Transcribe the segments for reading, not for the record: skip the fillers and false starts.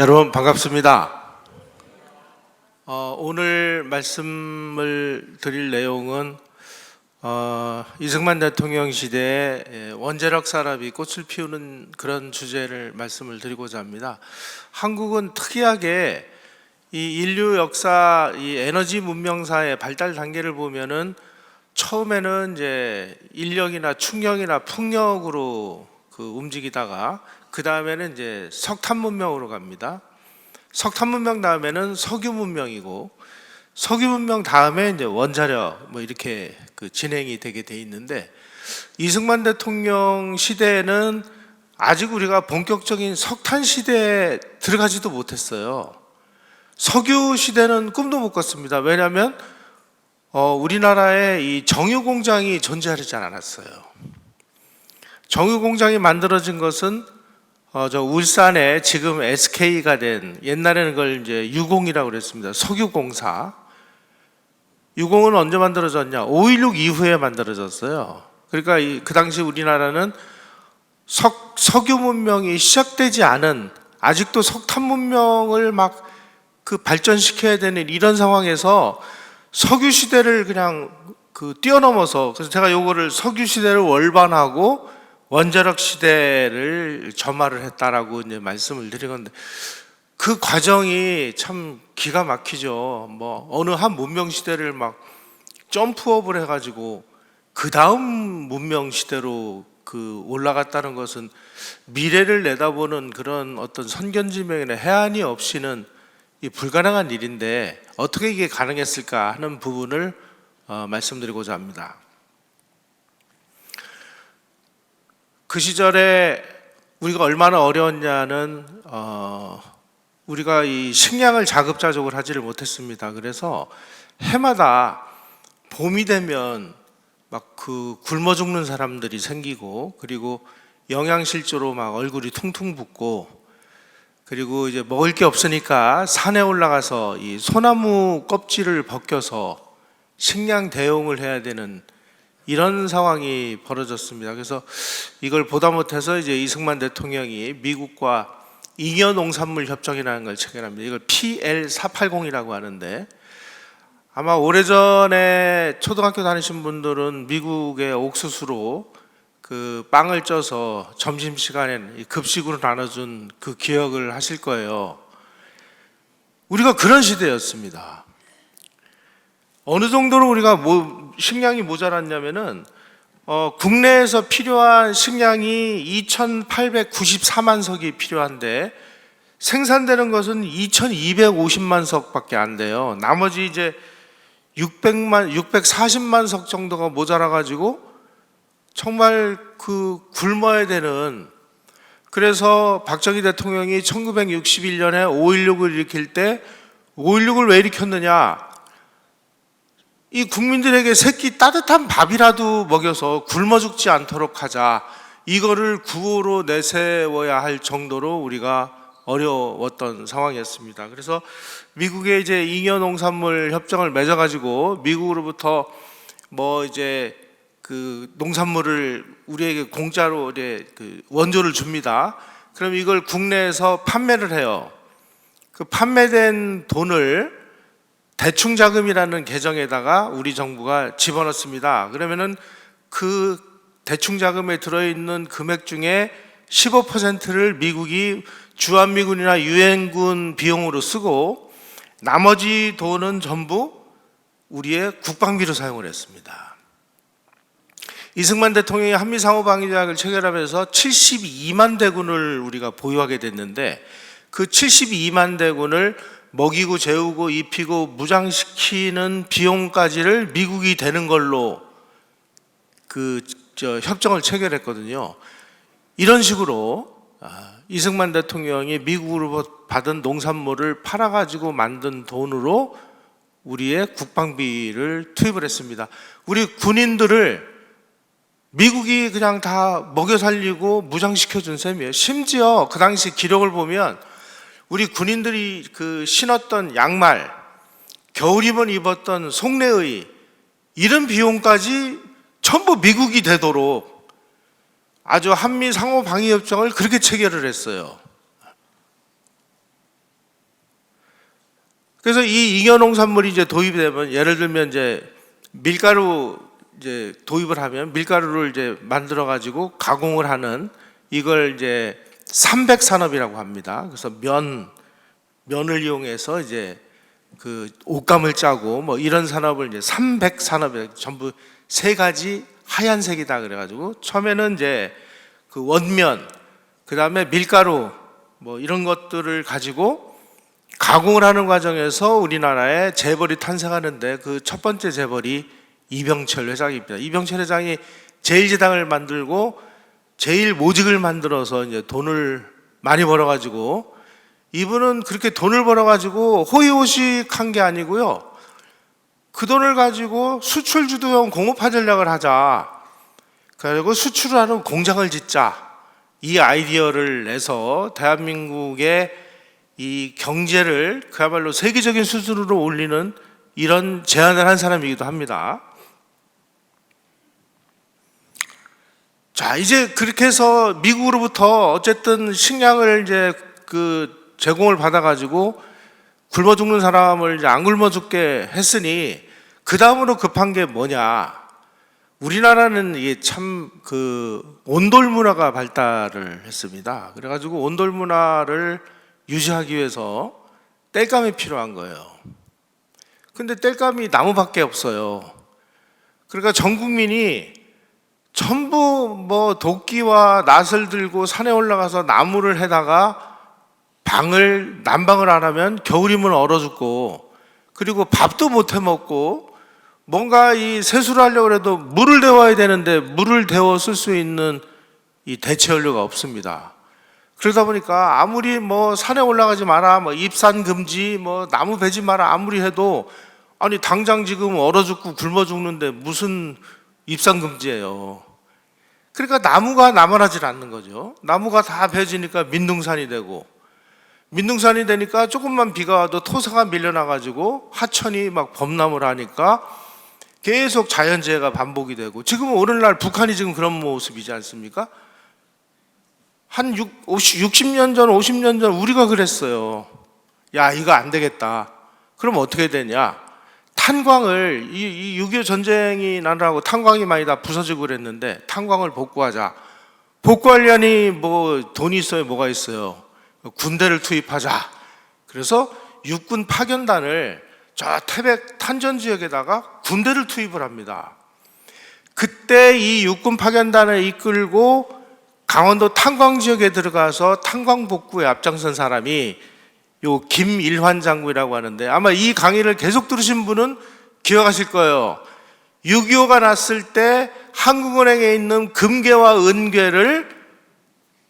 여러분 반갑습니다. 오늘 말씀을 드릴 내용은 이승만 대통령 시대에 원자력 산업이 꽃을 피우는 그런 주제를 말씀을 드리고자 합니다. 한국은 특이하게 이 인류 역사, 이 에너지 문명사의 발달 단계를 보면은 처음에는 이제 인력이나 충력이나 풍력으로 움직이다가 그 다음에는 이제 석탄 문명으로 갑니다. 석탄 문명 다음에는 석유 문명이고, 석유 문명 다음에 이제 원자력 이렇게 진행이 되게 돼 있는데, 이승만 대통령 시대에는 아직 우리가 본격적인 석탄 시대에 들어가지도 못했어요. 석유 시대는 꿈도 못 꿨습니다. 왜냐하면 우리나라에 이 정유 공장이 존재하지 않았어요. 정유 공장이 만들어진 것은 저 울산에 지금 SK가 된, 옛날에는 그걸 이제 유공이라고 그랬습니다. 석유공사. 유공은 언제 만들어졌냐? 5.16 이후에 만들어졌어요. 그러니까 그 당시 우리나라는 석유 문명이 시작되지 않은, 아직도 석탄 문명을 발전시켜야 되는 이런 상황에서 석유 시대를 그냥 뛰어넘어서, 그래서 제가 요거를 석유 시대를 월반하고 원자력 시대를 점화를 했다라고 이제 말씀을 드린 건데, 그 과정이 참 기가 막히죠. 어느 한 문명 시대를 점프업을 해가지고 그 다음 문명 시대로 올라갔다는 것은 미래를 내다보는 그런 어떤 선견지명이나 해안이 없이는 불가능한 일인데, 어떻게 이게 가능했을까 하는 부분을 말씀드리고자 합니다. 그 시절에 우리가 얼마나 어려웠냐는, 우리가 이 식량을 자급자족을 하지를 못했습니다. 그래서 해마다 봄이 되면 굶어 죽는 사람들이 생기고, 그리고 영양실조로 얼굴이 퉁퉁 붓고, 그리고 이제 먹을 게 없으니까 산에 올라가서 이 소나무 껍질을 벗겨서 식량 대용을 해야 되는 이런 상황이 벌어졌습니다. 그래서 이걸 보다 못해서 이제 이승만 대통령이 미국과 잉여농산물 협정이라는 걸 체결합니다. 이걸 PL480이라고 하는데, 아마 오래전에 초등학교 다니신 분들은 미국의 옥수수로 빵을 쪄서 점심시간에 급식으로 나눠준 그 기억을 하실 거예요. 우리가 그런 시대였습니다. 어느 정도로 우리가 식량이 모자랐냐면은, 국내에서 필요한 식량이 2,894만 석이 필요한데 생산되는 것은 2,250만 석밖에 안 돼요. 나머지 이제 640만 석 정도가 모자라가지고 정말 굶어야 되는, 그래서 박정희 대통령이 1961년에 5.16을 일으킬 때, 5.16을 왜 일으켰느냐? 이 국민들에게 새끼 따뜻한 밥이라도 먹여서 굶어 죽지 않도록 하자, 이거를 구호로 내세워야 할 정도로 우리가 어려웠던 상황이었습니다. 그래서 미국의 이제 잉여농산물 협정을 맺어가지고 미국으로부터 이제 농산물을 우리에게 공짜로 이제 원조를 줍니다. 그럼 이걸 국내에서 판매를 해요. 그 판매된 돈을 대충자금이라는 계정에다가 우리 정부가 집어넣습니다. 그러면은 그 대충자금에 들어있는 금액 중에 15%를 미국이 주한미군이나 유엔군 비용으로 쓰고, 나머지 돈은 전부 우리의 국방비로 사용을 했습니다. 이승만 대통령이 한미상호방위条約을 체결하면서 72만 대군을 우리가 보유하게 됐는데, 그 72만 대군을 먹이고 재우고 입히고 무장시키는 비용까지를 미국이 되는 걸로 협정을 체결했거든요. 이런 식으로 이승만 대통령이 미국으로 받은 농산물을 팔아가지고 만든 돈으로 우리의 국방비를 투입을 했습니다. 우리 군인들을 미국이 그냥 다 먹여 살리고 무장시켜준 셈이에요. 심지어 그 당시 기록을 보면 우리 군인들이 신었던 양말, 겨울입은 입었던 속내의 이런 비용까지 전부 미국이 되도록 아주 한미 상호 방위 협정을 그렇게 체결을 했어요. 그래서 이 잉여농산물이 이제 도입이 되면, 예를 들면 이제 밀가루 이제 도입을 하면 밀가루를 이제 만들어 가지고 가공을 하는, 이걸 이제 삼백산업이라고 합니다. 그래서 면을 이용해서 이제 그 옷감을 짜고 뭐 이런 산업을 이제 삼백산업이, 전부 세 가지 하얀색이다 그래가지고 처음에는 이제 그 원면, 그 다음에 밀가루 뭐 이런 것들을 가지고 가공을 하는 과정에서 우리나라에 재벌이 탄생하는데, 그 첫 번째 재벌이 이병철 회장입니다. 이병철 회장이 제일제당을 만들고 제일모직을 만들어서 이제 돈을 많이 벌어가지고, 이분은 그렇게 돈을 벌어가지고 호의호식한 게 아니고요, 그 돈을 가지고 수출주도형 공업화 전략을 하자, 그리고 수출을 하는 공장을 짓자, 이 아이디어를 내서 대한민국의 이 경제를 그야말로 세계적인 수준으로 올리는 이런 제안을 한 사람이기도 합니다. 자, 이제 그렇게 해서 미국으로부터 어쨌든 식량을 이제 그 제공을 받아가지고 굶어 죽는 사람을 이제 안 굶어 죽게 했으니, 그 다음으로 급한 게 뭐냐? 우리나라는 이게 참 그 온돌 문화가 발달을 했습니다. 그래가지고 온돌 문화를 유지하기 위해서 땔감이 필요한 거예요. 근데 땔감이 나무밖에 없어요. 그러니까 전 국민이 전부 뭐 도끼와 낫을 들고 산에 올라가서 나무를 해다가 난방을 안 하면 겨울이면 얼어 죽고, 그리고 밥도 못 해 먹고, 뭔가 이 세수를 하려고 해도 물을 데워야 되는데 물을 데워 쓸 수 있는 이 대체 연료가 없습니다. 그러다 보니까 아무리 뭐 산에 올라가지 마라, 뭐 입산 금지, 뭐 나무 베지 마라 아무리 해도, 아니 당장 지금 얼어 죽고 굶어 죽는데 무슨 입산 금지예요. 그러니까 나무가 남아나질 않는 거죠. 나무가 다 베지니까 민둥산이 되고, 민둥산이 되니까 조금만 비가 와도 토사가 밀려나가지고 하천이 막 범람을 하니까 계속 자연재해가 반복이 되고, 지금 오늘날 북한이 지금 그런 모습이지 않습니까? 한 60년 전, 50년 전 우리가 그랬어요. 야, 이거 안 되겠다. 그럼 어떻게 되냐? 탄광을, 이 6.25 전쟁이 나느라고 탄광이 많이 다 부서지고 그랬는데, 탄광을 복구하자. 복구하려니 뭐 돈이 있어요, 뭐가 있어요? 군대를 투입하자. 그래서 육군 파견단을 저 태백 탄전 지역에다가 군대를 투입을 합니다. 그때 이 육군 파견단을 이끌고 강원도 탄광 지역에 들어가서 탄광 복구에 앞장선 사람이 요 김일환 장군이라고 하는데, 아마 이 강의를 계속 들으신 분은 기억하실 거예요. 6.25가 났을 때 한국은행에 있는 금괴와 은괴를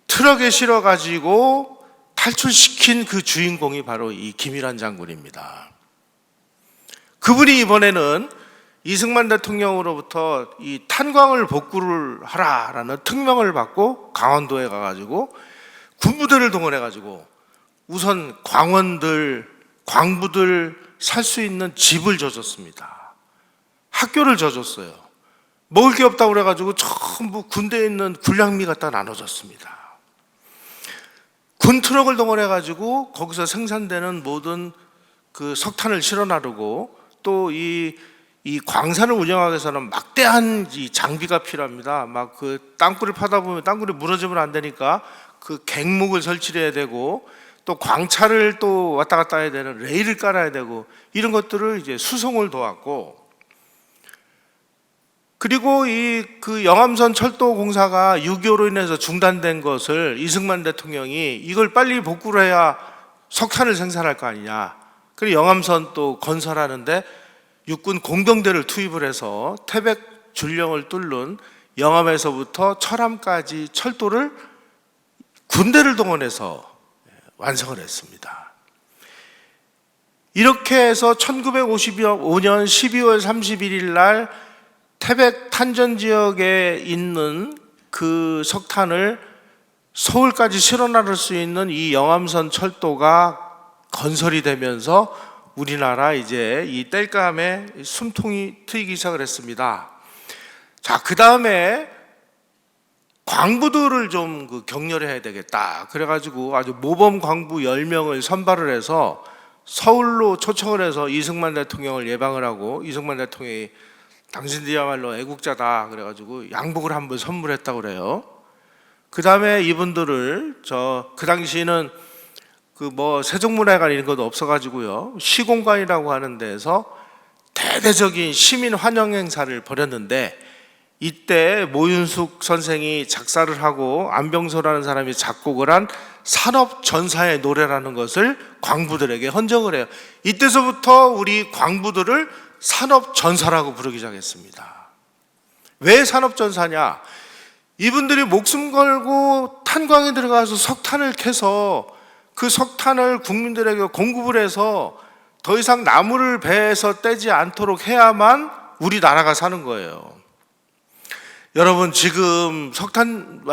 트럭에 실어가지고 탈출시킨 그 주인공이 바로 이 김일환 장군입니다. 그분이 이번에는 이승만 대통령으로부터 이 탄광을 복구를 하라라는 특명을 받고 강원도에 가가지고 군부대를 동원해가지고 우선 광부들 살 수 있는 집을 져줬습니다. 학교를 져줬어요. 먹을 게 없다고 그래가지고 전부 군대에 있는 군량미 갖다 나눠줬습니다. 군 트럭을 동원해가지고 거기서 생산되는 모든 그 석탄을 실어 나르고, 또 이 광산을 운영하기 위해서는 막대한 이 장비가 필요합니다. 막 그 땅굴을 파다 보면 땅굴이 무너지면 안 되니까 그 갱목을 설치해야 되고, 또 광차를 또 왔다 갔다 해야 되는 레일을 깔아야 되고, 이런 것들을 이제 수송을 도왔고, 그리고 이 그 영암선 철도 공사가 6.25로 인해서 중단된 것을 이승만 대통령이 이걸 빨리 복구를 해야 석탄을 생산할 거 아니냐. 그리고 영암선 또 건설하는데 육군 공병대를 투입을 해서 태백 줄령을 뚫는 영암에서부터 철암까지 철도를 군대를 동원해서 완성을 했습니다. 이렇게 해서 1955년 12월 31일 날 태백 탄전 지역에 있는 그 석탄을 서울까지 실어 나를 수 있는 이 영암선 철도가 건설이 되면서 우리나라 이제 이 땔감에 숨통이 트이기 시작을 했습니다. 자, 그 다음에 광부들을 좀 격려해야 되겠다. 그래가지고 아주 모범 광부 10명을 선발을 해서 서울로 초청을 해서 이승만 대통령을 예방을 하고, 이승만 대통령이 당신들이야말로 애국자다 그래가지고 양복을 한번 선물했다고 그래요. 그 다음에 이분들을 그 당시에는 그 뭐 세종문화회관 이런 것도 없어가지고요, 시공관이라고 하는 데에서 대대적인 시민 환영 행사를 벌였는데, 이때 모윤숙 선생이 작사를 하고 안병서라는 사람이 작곡을 한 산업전사의 노래라는 것을 광부들에게 헌정을 해요. 이때서부터 우리 광부들을 산업전사라고 부르기 시작했습니다. 왜 산업전사냐? 이분들이 목숨 걸고 탄광에 들어가서 석탄을 캐서 그 석탄을 국민들에게 공급을 해서 더 이상 나무를 배에서 떼지 않도록 해야만 우리나라가 사는 거예요. 여러분, 지금 석탄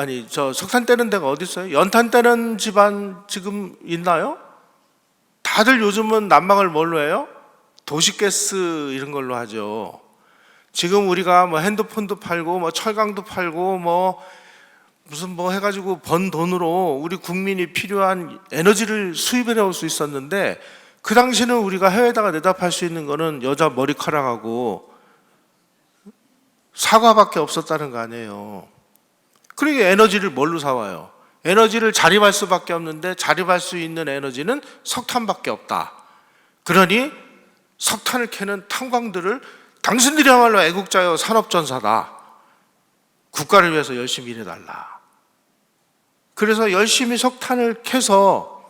떼는 데가 어디 있어요? 연탄 떼는 집안 지금 있나요? 다들 요즘은 난방을 뭘로 해요? 도시가스 이런 걸로 하죠. 지금 우리가 뭐 핸드폰도 팔고 뭐 철강도 팔고 뭐 무슨 뭐 해가지고 번 돈으로 우리 국민이 필요한 에너지를 수입해 올 수 있었는데, 그 당시는 우리가 해외에다가 내다 팔 수 있는 거는 여자 머리카락하고 사과밖에 없었다는 거 아니에요. 그러니까 에너지를 뭘로 사와요? 에너지를 자립할 수밖에 없는데, 자립할 수 있는 에너지는 석탄밖에 없다. 그러니 석탄을 캐는 탄광들을 당신들이야말로 애국자여 산업전사다, 국가를 위해서 열심히 일해달라. 그래서 열심히 석탄을 캐서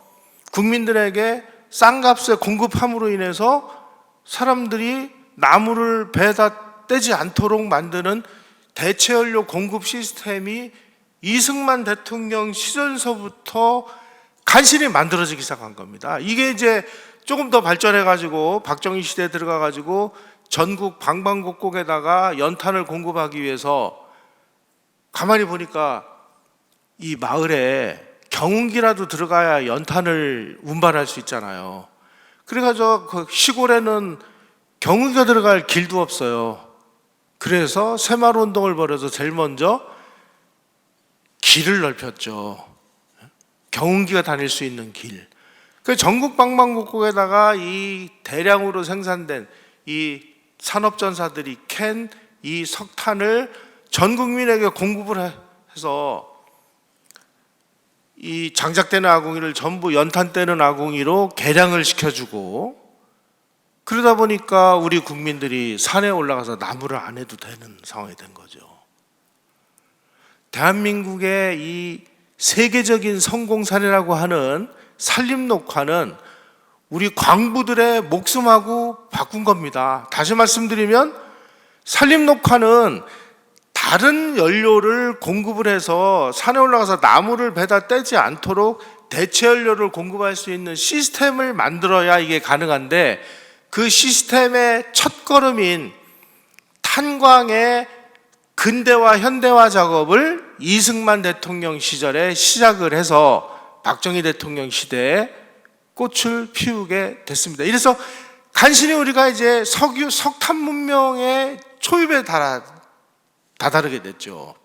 국민들에게 싼 값에 공급함으로 인해서 사람들이 나무를 배에다 떼지 않도록 만드는 대체연료 공급 시스템이 이승만 대통령 시절서부터 간신히 만들어지기 시작한 겁니다. 이게 이제 조금 더 발전해가지고 박정희 시대에 들어가가지고 전국 방방곡곡에다가 연탄을 공급하기 위해서, 가만히 보니까 이 마을에 경운기라도 들어가야 연탄을 운반할 수 있잖아요. 그래가지고 그 시골에는 경운기가 들어갈 길도 없어요. 그래서 새마을 운동을 벌여서 제일 먼저 길을 넓혔죠. 경운기가 다닐 수 있는 길. 그 전국 방방곡곡에다가 이 대량으로 생산된 이 산업전사들이 캔 이 석탄을 전 국민에게 공급을 해서 이 장작되는 아궁이를 전부 연탄되는 아궁이로 개량을 시켜주고, 그러다 보니까 우리 국민들이 산에 올라가서 나무를 안 해도 되는 상황이 된 거죠. 대한민국의 이 세계적인 성공 사례라고 하는 산림녹화는 우리 광부들의 목숨하고 바꾼 겁니다. 다시 말씀드리면, 산림녹화는 다른 연료를 공급을 해서 산에 올라가서 나무를 배다 떼지 않도록 대체 연료를 공급할 수 있는 시스템을 만들어야 이게 가능한데, 그 시스템의 첫걸음인 탄광의 근대화 현대화 작업을 이승만 대통령 시절에 시작을 해서 박정희 대통령 시대에 꽃을 피우게 됐습니다. 이래서 간신히 우리가 이제 석탄 문명의 초입에 다다르게 됐죠.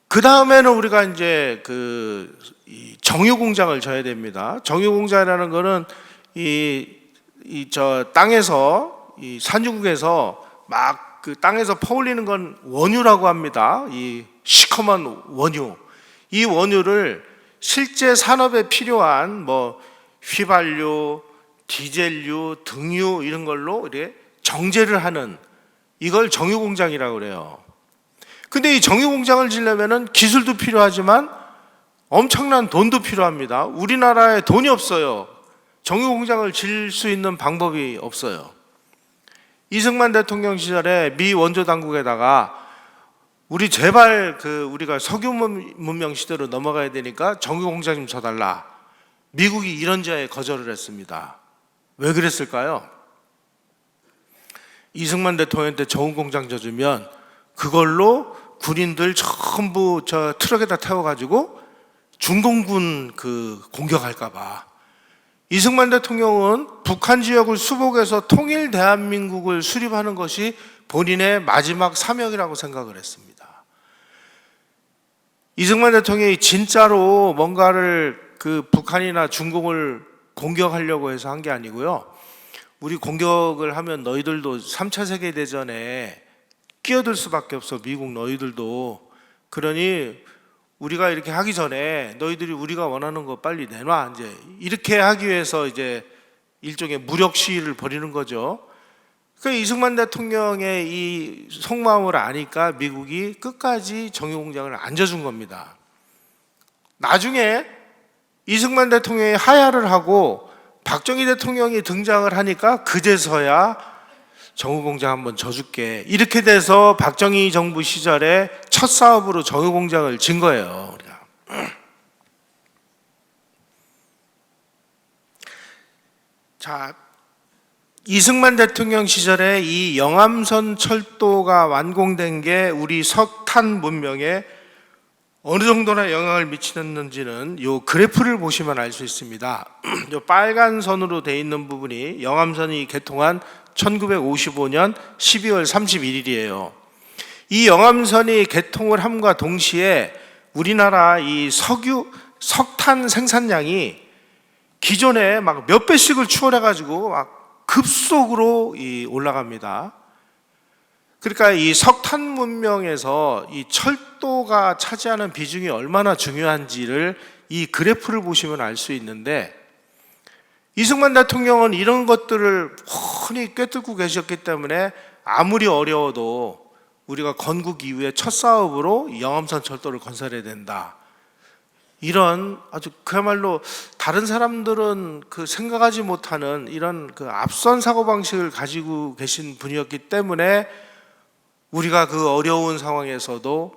그 다음에는 우리가 이제 이 정유 공장을 져야 됩니다. 정유 공장이라는 거는 저 땅에서, 이 산유국에서 막 그 땅에서 퍼올리는 건 원유라고 합니다. 이 시커먼 원유. 이 원유를 실제 산업에 필요한 뭐 휘발유, 디젤유, 등유 이런 걸로 이렇게 정제를 하는, 이걸 정유 공장이라고 그래요. 근데 이 정유 공장을 지려면은 기술도 필요하지만 엄청난 돈도 필요합니다. 우리나라에 돈이 없어요. 정유 공장을 질 수 있는 방법이 없어요. 이승만 대통령 시절에 미 원조 당국에다가 우리 제발 우리가 석유 문명 시대로 넘어가야 되니까 정유 공장 좀 져달라. 미국이 이런저에 거절을 했습니다. 왜 그랬을까요? 이승만 대통령한테 정유 공장 져주면 그걸로 군인들 전부 저 트럭에다 태워가지고 중공군 공격할까봐. 이승만 대통령은 북한 지역을 수복해서 통일 대한민국을 수립하는 것이 본인의 마지막 사명이라고 생각을 했습니다. 이승만 대통령이 진짜로 뭔가를 그 북한이나 중국을 공격하려고 해서 한 게 아니고요. 우리 공격을 하면 너희들도 3차 세계대전에 끼어들 수밖에 없어. 미국 너희들도. 그러니 우리가 이렇게 하기 전에 너희들이 우리가 원하는 거 빨리 내놔. 이제 이렇게 하기 위해서 이제 일종의 무력 시위를 벌이는 거죠. 그러니까 이승만 대통령의 이 속마음을 아니까 미국이 끝까지 정유공장을 안 져준 겁니다. 나중에 이승만 대통령이 하야를 하고 박정희 대통령이 등장을 하니까 그제서야 정유공장 한번 져줄게. 이렇게 돼서 박정희 정부 시절에 첫 사업으로 정유공장을 진 거예요. 우리가. 자, 이승만 대통령 시절에 이 영암선 철도가 완공된 게 우리 석탄 문명에 어느 정도나 영향을 미치는지는 이 그래프를 보시면 알 수 있습니다. 이 빨간 선으로 되어 있는 부분이 영암선이 개통한 1955년 12월 31일이에요. 이 영암선이 개통을 함과 동시에 우리나라 이 석탄 생산량이 기존에 막 몇 배씩을 추월해가지고 막 급속으로 올라갑니다. 그러니까 이 석탄 문명에서 이 철도가 차지하는 비중이 얼마나 중요한지를 이 그래프를 보시면 알 수 있는데, 이승만 대통령은 이런 것들을 훤히 꿰뚫고 계셨기 때문에 아무리 어려워도 우리가 건국 이후에 첫 사업으로 영암선 철도를 건설해야 된다. 이런 아주 그야말로 다른 사람들은 그 생각하지 못하는 이런 그 앞선 사고방식을 가지고 계신 분이었기 때문에 우리가 그 어려운 상황에서도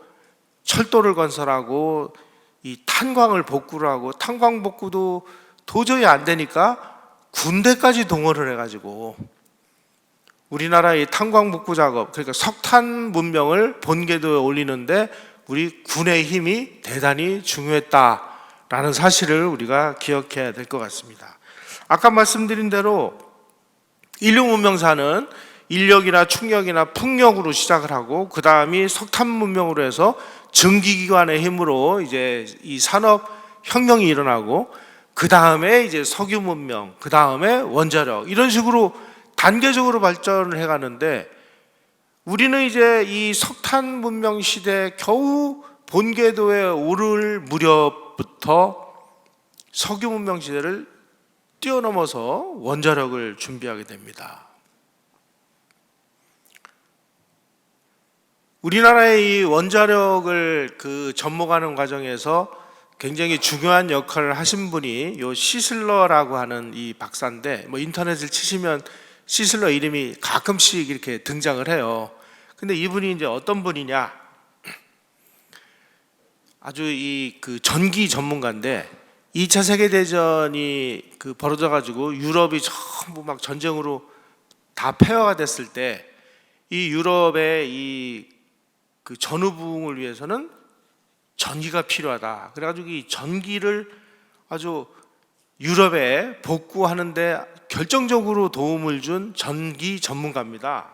철도를 건설하고 이 탄광을 복구를 하고, 탄광 복구도 도저히 안 되니까 군대까지 동원을 해가지고 우리나라의 탄광 복구 작업, 그러니까 석탄 문명을 본궤도에 올리는데 우리 군의 힘이 대단히 중요했다라는 사실을 우리가 기억해야 될 것 같습니다. 아까 말씀드린 대로 인류 문명사는 인력이나 충력이나 풍력으로 시작을 하고, 그 다음이 석탄 문명으로 해서 증기기관의 힘으로 이제 이 산업 혁명이 일어나고, 그 다음에 이제 석유 문명, 그 다음에 원자력, 이런 식으로 단계적으로 발전을 해가는데, 우리는 이제 이 석탄 문명 시대에 겨우 본궤도에 오를 무렵부터 석유 문명 시대를 뛰어넘어서 원자력을 준비하게 됩니다. 우리나라의 이 원자력을 접목하는 과정에서 굉장히 중요한 역할을 하신 분이 요 시슬러라고 하는 이 박사인데, 뭐 인터넷을 치시면 시슬러 이름이 가끔씩 이렇게 등장을 해요. 근데 이분이 이제 어떤 분이냐? 아주 그 전기 전문가인데, 2차 세계대전이 벌어져가지고 유럽이 전부 막 전쟁으로 다 폐허가 됐을 때, 이 유럽의 그 전후부흥을 위해서는 전기가 필요하다. 그래가지고 이 전기를 아주 유럽에 복구하는데 결정적으로 도움을 준 전기 전문가입니다.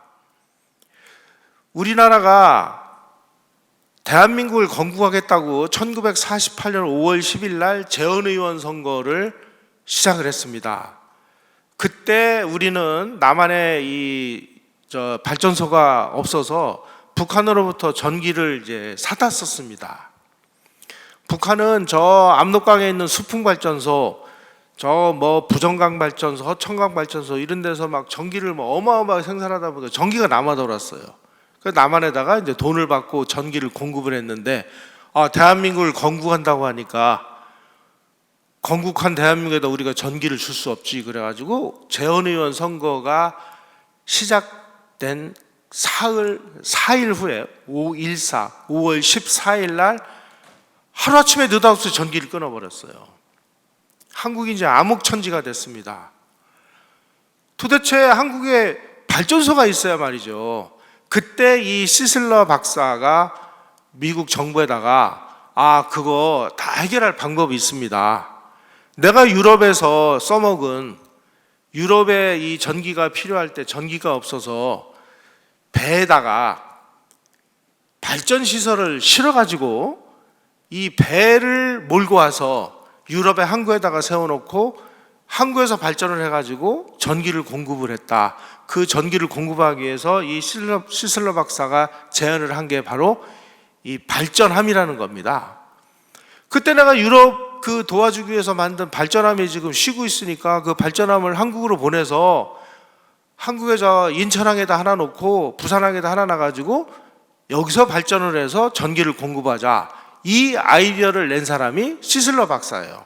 우리나라가 대한민국을 건국하겠다고 1948년 5월 10일 날 재헌의원 선거를 시작을 했습니다. 그때 우리는 남한에 발전소가 없어서 북한으로부터 전기를 이제 사다 썼습니다. 북한은 저 압록강에 있는 수풍발전소, 저 뭐 부정강 발전소, 허천강 발전소 이런 데서 막 전기를 뭐 어마어마하게 생산하다 보니까 전기가 남아 돌았어요. 그래서 남한에다가 이제 돈을 받고 전기를 공급을 했는데, 대한민국을 건국한다고 하니까 건국한 대한민국에다 우리가 전기를 줄 수 없지. 그래가지고 재헌의원 선거가 시작된 사흘 4일 후에 5월 14일 날 하루아침에 느닷없이 전기를 끊어버렸어요. 한국이 이제 암흑천지가 됐습니다. 도대체 한국에 발전소가 있어야 말이죠. 그때 이 시슬러 박사가 미국 정부에다가 그거 다 해결할 방법이 있습니다. 내가 유럽에서 써먹은, 유럽에 이 전기가 필요할 때 전기가 없어서 배에다가 발전시설을 실어가지고 이 배를 몰고 와서 유럽의 항구에다가 세워놓고 항구에서 발전을 해가지고 전기를 공급을 했다. 그 전기를 공급하기 위해서 이 시슬러 박사가 제안을 한 게 바로 이 발전함이라는 겁니다. 그때 내가 유럽 그 도와주기 위해서 만든 발전함이 지금 쉬고 있으니까 그 발전함을 한국으로 보내서 한국에서 인천항에다 하나 놓고 부산항에다 하나 놔가지고 여기서 발전을 해서 전기를 공급하자. 이 아이디어를 낸 사람이 시슬러 박사예요.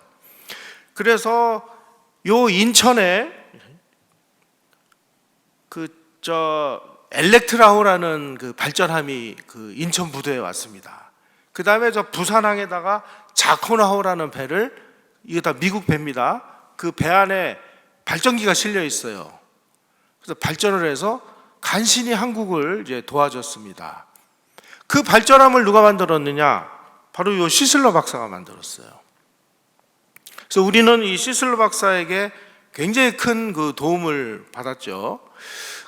그래서 요 인천에 엘렉트라호라는 그 발전함이 그 인천 부두에 왔습니다. 그 다음에 저 부산항에다가 자코나호라는 배를, 이거 다 미국 배입니다. 그 배 안에 발전기가 실려 있어요. 그래서 발전을 해서 간신히 한국을 이제 도와줬습니다. 그 발전함을 누가 만들었느냐? 바로 요 시슬러 박사가 만들었어요. 그래서 우리는 이 시슬러 박사에게 굉장히 큰 그 도움을 받았죠.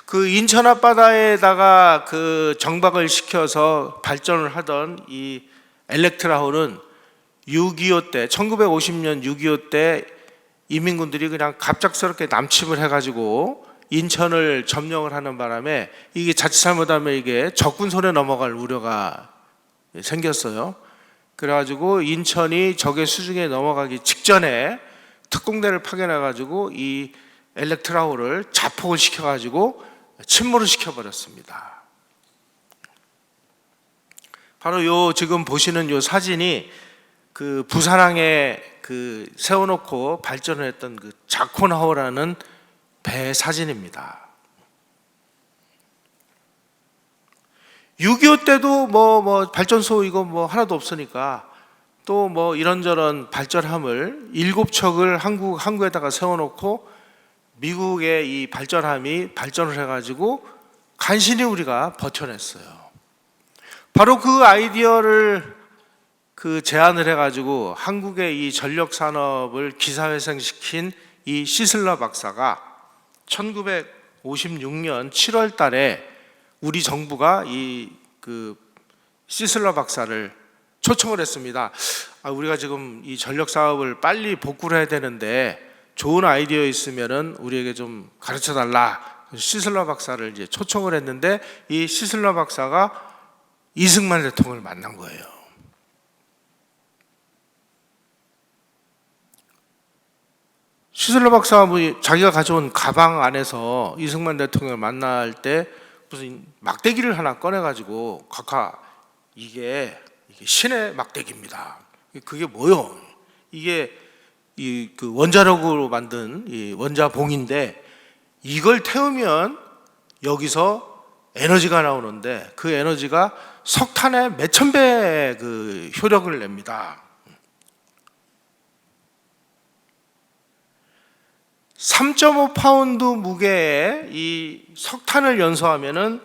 그 인천 앞바다에다가 그 정박을 시켜서 발전을 하던 이 엘렉트라호는 6.25 때, 1950년 6.25 때 이민군들이 그냥 갑작스럽게 남침을 해가지고 인천을 점령을 하는 바람에 이게 자칫 잘못하면 이게 적군 손에 넘어갈 우려가 생겼어요. 그래가지고 인천이 적의 수중에 넘어가기 직전에 특공대를 파견해가지고 이 엘렉트라호를 자폭을 시켜가지고 침몰을 시켜버렸습니다. 바로 요 지금 보시는 요 사진이 그 부산항에 그 세워놓고 발전을 했던 그 자코나호라는 배 사진입니다. 6.25 때도 뭐 발전소 이거 뭐 하나도 없으니까 또 뭐 이런저런 발전함을 7척을 항구에다가 세워놓고 미국의 이 발전함이 발전을 해가지고 간신히 우리가 버텨냈어요. 바로 그 아이디어를 그 제안을 해가지고 한국의 이 전력 산업을 기사회생시킨 이 시슬러 박사가 1956년 7월 달에 우리 정부가 이 그 시슬러 박사를 초청을 했습니다. 우리가 지금 이 전력 사업을 빨리 복구를 해야 되는데 좋은 아이디어 있으면은 우리에게 좀 가르쳐 달라. 시슬러 박사를 이제 초청을 했는데 이 시슬러 박사가 이승만 대통령을 만난 거예요. 시슬러 박사가 뭐 자기가 가져온 가방 안에서 이승만 대통령을 만날 때 무슨 막대기를 하나 꺼내가지고 각하 이게 신의 막대기입니다. 그게 뭐요? 이게 그 원자력으로 만든 이 원자봉인데 이걸 태우면 여기서 에너지가 나오는데 그 에너지가 석탄의 몇천 배의 그 효력을 냅니다. 3.5파운드 무게의 이 석탄을 연소하면은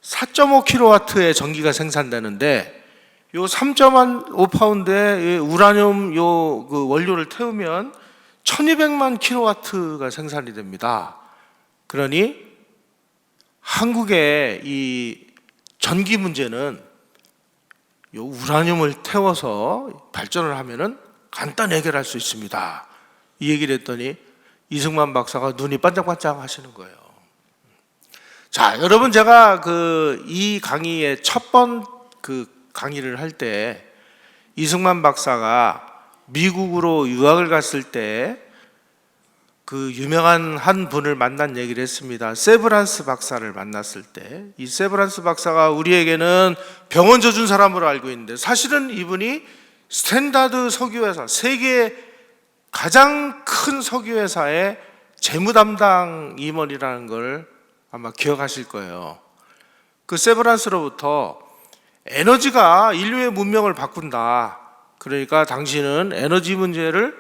4.5kW의 전기가 생산되는데 요 3.5파운드의 우라늄 요 그 원료를 태우면 1200만 킬로와트가 생산이 됩니다. 그러니 한국의 이 전기 문제는 요 우라늄을 태워서 발전을 하면은 간단히 해결할 수 있습니다. 이 얘기를 했더니 이승만 박사가 눈이 반짝반짝 하시는 거예요. 자, 여러분 제가 이 강의의 첫 번 그 강의를 할 때 이승만 박사가 미국으로 유학을 갔을 때 그 유명한 한 분을 만난 얘기를 했습니다. 세브란스 박사를 만났을 때 이 세브란스 박사가 우리에게는 병원 져준 사람으로 알고 있는데 사실은 이분이 스탠다드 석유회사, 세계 가장 큰 석유회사의 재무담당 임원이라는 걸 아마 기억하실 거예요. 그 세브란스로부터 에너지가 인류의 문명을 바꾼다. 그러니까 당신은 에너지 문제를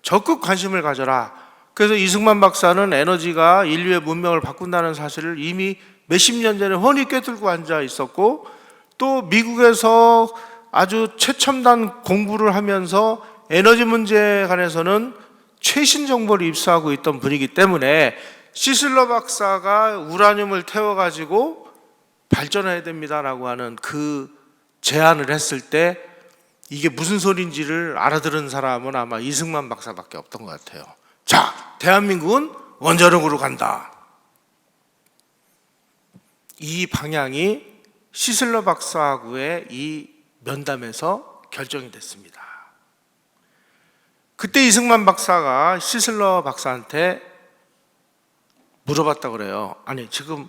적극 관심을 가져라. 그래서 이승만 박사는 에너지가 인류의 문명을 바꾼다는 사실을 이미 몇십 년 전에 훤히 꿰뚫고 앉아 있었고 또 미국에서 아주 최첨단 공부를 하면서 에너지 문제에 관해서는 최신 정보를 입수하고 있던 분이기 때문에 시슬러 박사가 우라늄을 태워가지고 발전해야 됩니다라고 하는 그 제안을 했을 때 이게 무슨 소리인지를 알아들은 사람은 아마 이승만 박사밖에 없던 것 같아요. 자, 대한민국은 원자력으로 간다. 이 방향이 시슬러 박사하고의 이 면담에서 결정이 됐습니다. 그때 이승만 박사가 시슬러 박사한테 물어봤다고 그래요. 아니, 지금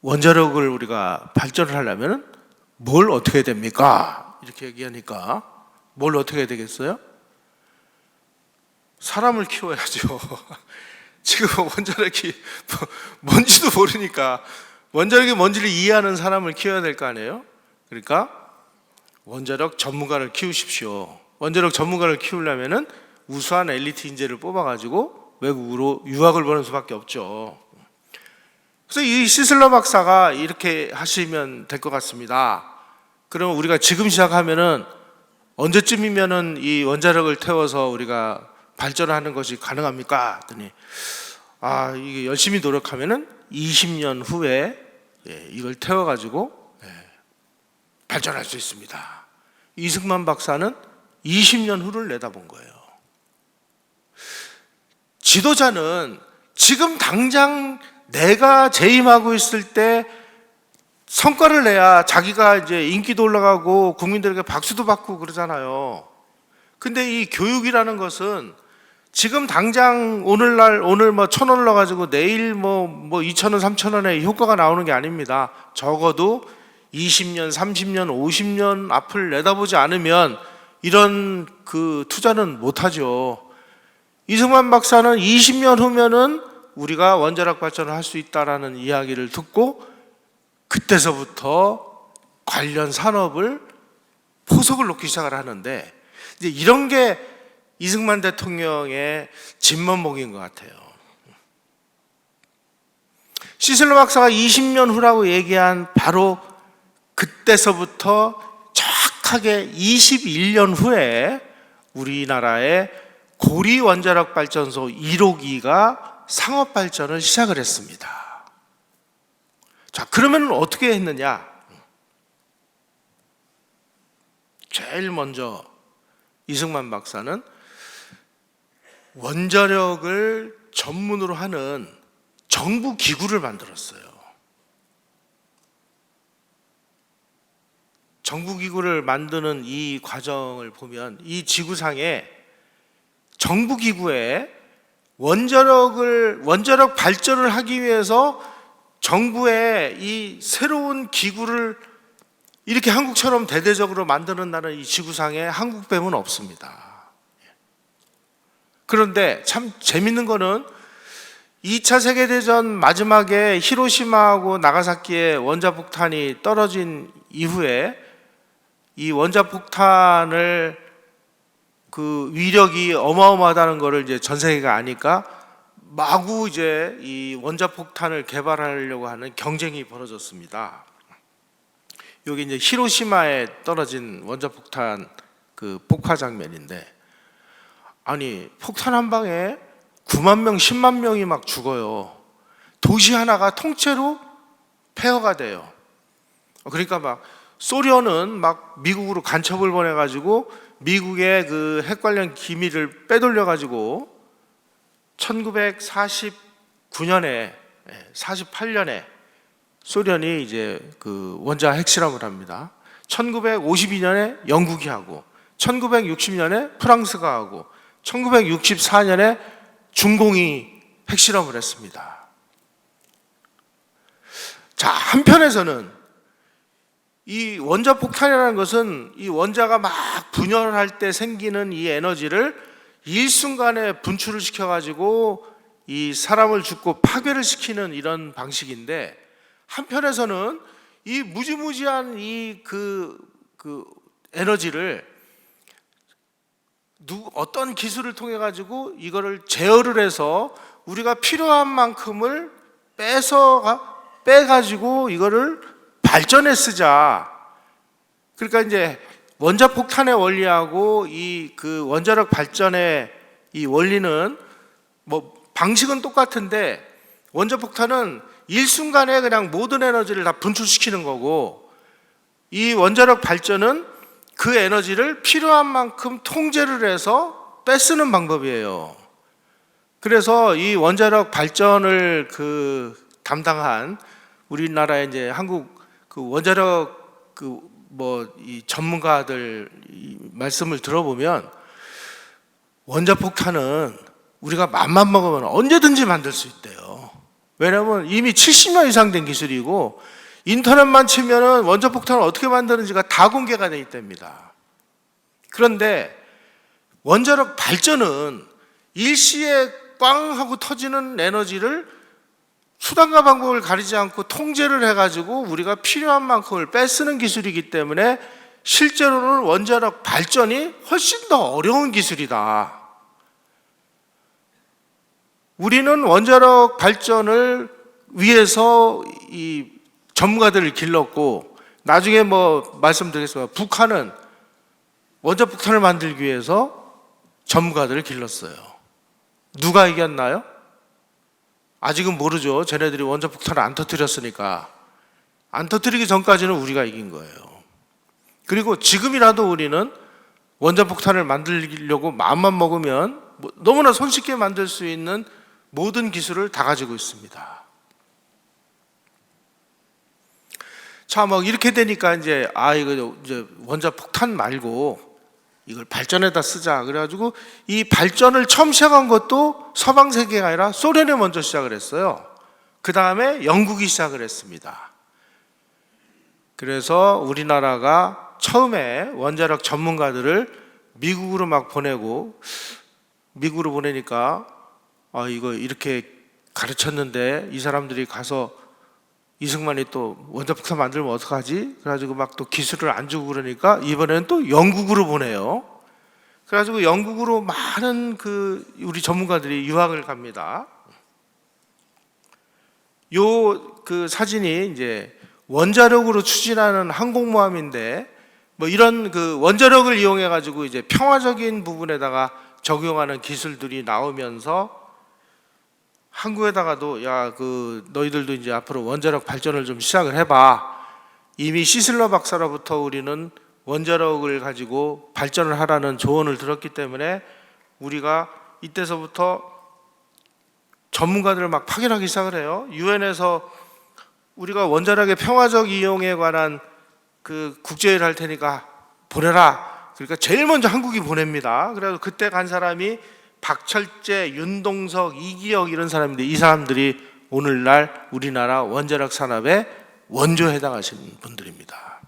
원자력을 우리가 발전을 하려면 뭘 어떻게 해야 됩니까? 이렇게 얘기하니까 뭘 어떻게 해야 되겠어요? 사람을 키워야죠. 지금 원자력이 뭔지도 모르니까 원자력이 뭔지를 이해하는 사람을 키워야 될 거 아니에요? 그러니까 원자력 전문가를 키우십시오. 원자력 전문가를 키우려면은 우수한 엘리트 인재를 뽑아가지고 외국으로 유학을 보낼 수밖에 없죠. 그래서 이 시슬러 박사가 이렇게 하시면 될 것 같습니다. 그러면 우리가 지금 시작하면은 언제쯤이면은 이 원자력을 태워서 우리가 발전하는 것이 가능합니까? 했더니 이게 열심히 노력하면은 20년 후에 이걸 태워가지고 발전할 수 있습니다. 이승만 박사는 20년 후를 내다본 거예요. 지도자는 지금 당장 내가 재임하고 있을 때 성과를 내야 자기가 이제 인기도 올라가고 국민들에게 박수도 받고 그러잖아요. 근데 이 교육이라는 것은 지금 당장 오늘 뭐 1,000원 넣어가지고 내일 뭐 2,000원, 3,000원의 효과가 나오는 게 아닙니다. 적어도 20년, 30년, 50년 앞을 내다보지 않으면 이런 그 투자는 못하죠. 이승만 박사는 20년 후면은 우리가 원자력 발전을 할 수 있다라는 이야기를 듣고 그때서부터 관련 산업을 포석을 놓기 시작을 하는데 이제 이런 게 이승만 대통령의 진면목인 것 같아요. 시슬러 박사가 20년 후라고 얘기한 바로 그때서부터 정확하게 21년 후에 우리나라의 고리 원자력 발전소 1호기가 상업 발전을 시작을 했습니다. 자, 그러면 어떻게 했느냐? 제일 먼저 이승만 박사는 원자력을 전문으로 하는 정부 기구를 만들었어요. 정부 기구를 만드는 이 과정을 보면 이 지구상에 정부 기구에 원자력 발전을 하기 위해서 정부의 이 새로운 기구를 이렇게 한국처럼 대대적으로 만드는 나라는 이 지구상에 한국 빼면 없습니다. 그런데 참 재밌는 거는 2차 세계대전 마지막에 히로시마하고 나가사키에 원자폭탄이 떨어진 이후에 이 원자폭탄을 그 위력이 어마어마하다는 것을 이제 전 세계가 아니까 마구 이제 이 원자폭탄을 개발하려고 하는 경쟁이 벌어졌습니다. 여기 이제 히로시마에 떨어진 원자폭탄 그 폭파 장면인데, 아니 폭탄 한 방에 9만 명, 10만 명이 막 죽어요. 도시 하나가 통째로 폐허가 돼요. 그러니까 막 소련은 막 미국으로 간첩을 보내가지고 미국의 그 핵 관련 기밀을 빼돌려가지고 1949년에 48년에 소련이 이제 그 원자 핵실험을 합니다. 1952년에 영국이 하고 1960년에 프랑스가 하고 1964년에 중공이 핵실험을 했습니다. 자, 한편에서는 이 원자폭탄이라는 것은 이 원자가 막 분열할 때 생기는 이 에너지를 일순간에 분출을 시켜가지고 이 사람을 죽고 파괴를 시키는 이런 방식인데, 한편에서는 이 무지무지한 이 그 에너지를 어떤 기술을 통해 가지고 이거를 제어를 해서 우리가 필요한 만큼을 빼가지고 이거를 발전에 쓰자. 그러니까 이제 원자폭탄의 원리하고 이 그 원자력 발전의 이 원리는 뭐 방식은 똑같은데, 원자폭탄은 일순간에 그냥 모든 에너지를 다 분출시키는 거고, 이 원자력 발전은 그 에너지를 필요한 만큼 통제를 해서 뺏쓰는 방법이에요. 그래서 이 원자력 발전을 담당한 우리나라의 이제 한국 원자력 이 전문가들 이 말씀을 들어보면 원자폭탄은 우리가 맘만 먹으면 언제든지 만들 수 있대요. 왜냐하면 이미 70년 이상 된 기술이고 인터넷만 치면은 원자폭탄을 어떻게 만드는지가 다 공개가 되어 있답니다. 그런데 원자력 발전은 일시에 꽝 하고 터지는 에너지를 수단과 방법을 가리지 않고 통제를 해가지고 우리가 필요한 만큼을 뺏쓰는 기술이기 때문에 실제로는 원자력 발전이 훨씬 더 어려운 기술이다. 우리는 원자력 발전을 위해서 이 전문가들을 길렀고, 나중에 말씀드리겠습니다. 북한은 원자폭탄을 만들기 위해서 전문가들을 길렀어요. 누가 이겼나요? 아직은 모르죠. 쟤네들이 원자폭탄을 안 터뜨렸으니까. 안 터뜨리기 전까지는 우리가 이긴 거예요. 그리고 지금이라도 우리는 원자폭탄을 만들려고 마음만 먹으면 너무나 손쉽게 만들 수 있는 모든 기술을 다 가지고 있습니다. 자, 이렇게 되니까 이제 이거 이제 원자폭탄 말고 이걸 발전에다 쓰자. 그래가지고 이 발전을 처음 시작한 것도 서방 세계가 아니라 소련이 먼저 시작을 했어요. 그 다음에 영국이 시작을 했습니다. 그래서 우리나라가 처음에 원자력 전문가들을 미국으로 보내고, 미국으로 보내니까 이거 이렇게 가르쳤는데 이 사람들이 가서 이승만이 또 원자폭탄 만들면 어떡하지? 그래가지고 또 기술을 안 주고 그러니까 이번에는 또 영국으로 보내요. 그래가지고 영국으로 많은 우리 전문가들이 유학을 갑니다. 사진이 이제 원자력으로 추진하는 항공모함인데 이런 원자력을 이용해 가지고 이제 평화적인 부분에다가 적용하는 기술들이 나오면서 한국에다가도 너희들도 이제 앞으로 원자력 발전을 좀 시작을 해봐. 이미 시슬러 박사로부터 우리는 원자력을 가지고 발전을 하라는 조언을 들었기 때문에 우리가 이때서부터 전문가들을 파견하기 시작을 해요. 유엔에서 우리가 원자력의 평화적 이용에 관한 국제회의를 할 테니까 보내라. 그러니까 제일 먼저 한국이 보냅니다. 그래서 그때 간 사람이 박철재, 윤동석, 이기혁 이런 사람인데 이 사람들이 오늘날 우리나라 원자력 산업의 원조에 해당하시는 분들입니다.